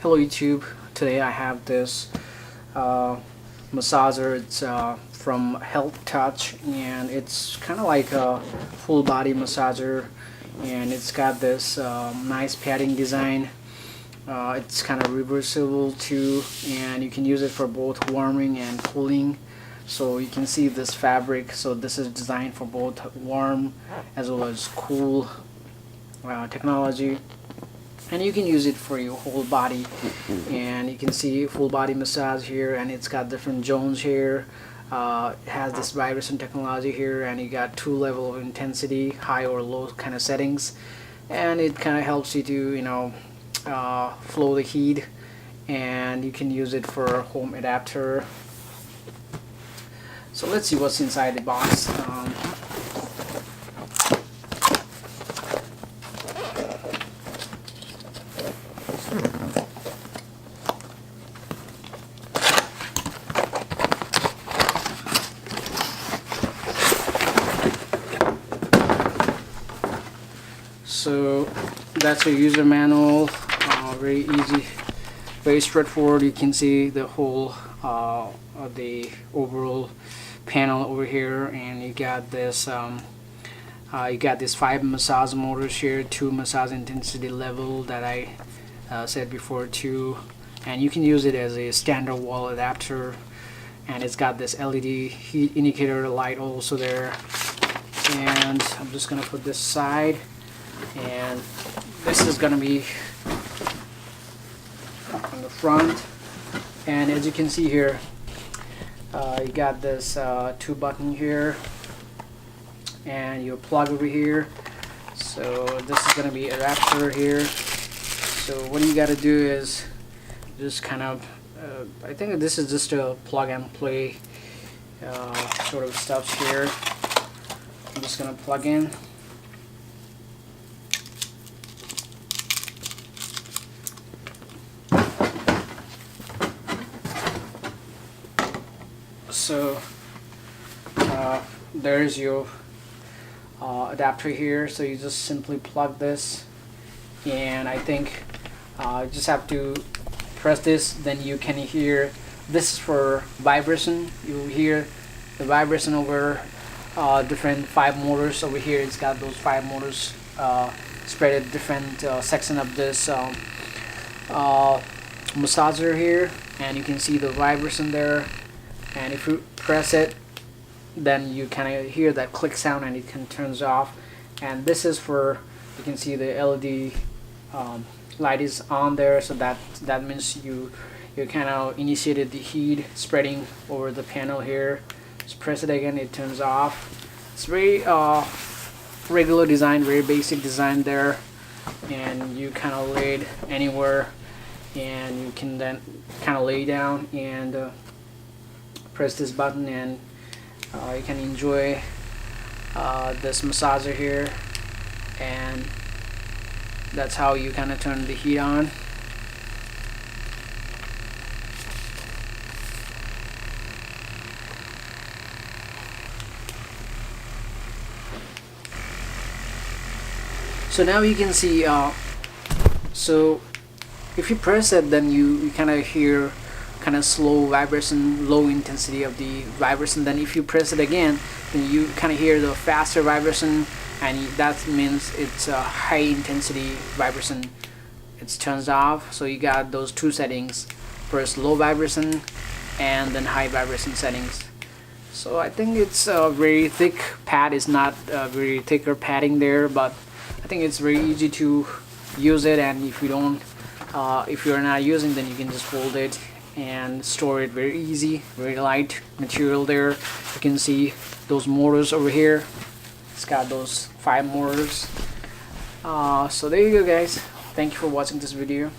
Hello YouTube, today I have this massager. It's from Health Touch, and it's kind of like a full body massager, and it's got this nice padding design. It's kind of reversible too, and you can use it for both warming and cooling. So you can see this fabric, so this is designed for both warm as well as cool technology, and you can use it for your whole body. And you can see full body massage here, and it's got different zones here. It has this vibration technology here, and you got 2 level of intensity, high or low kind of settings, and it kind of helps you to flow the heat. And you can use it for home adapter. So let's see what's inside the box. So that's a user manual, very easy, very straightforward. You can see the whole the overall panel over here, and you got this 5 massage motors here, 2 massage intensity level that I said before, 2, and you can use it as a standard wall adapter. And it's got this LED heat indicator light also there. And I'm just gonna put this aside, and this is gonna be on the front. And as you can see here, you got this 2 button here, and your plug over here. So this is gonna be adapter here. So what you got to do is just kind of I think this is just a plug and play sort of stuff here. I'm just gonna plug in. So there's your adapter here. So you just simply plug this, and I think you just have to press this, then you can hear, this is for vibration. You hear the vibration over different 5 motors over here. It's got those 5 motors spread at different section of this massager here, and you can see the vibration there. And if you press it, then you kind of hear that click sound, and it can turns off. And this is for, you can see the LED light is on there, so that means you kind of initiated the heat spreading over the panel here. Just press it again, it turns off. It's very regular design, very basic design there, and you kind of lay it anywhere, and you can then kind of lay down and press this button, and you can enjoy this massager here. And that's how you kind of turn the heat on. So now you can see, so if you press it, then you kind of hear kind of slow vibration, low intensity of the vibration. Then if you press it again, then you kind of hear the faster vibration, and that means it's a high intensity vibration. It turns off. So you got those 2 settings, first low vibration and then high vibration settings. So I think it's a very thick pad. It's not a very thicker padding there, but I think it's very easy to use it. And if you don't if you're not using, then you can just fold it and store it very easy. Very light material there. You can see those motors over here. It's got those 5 motors. So there you go, guys. Thank you for watching this video.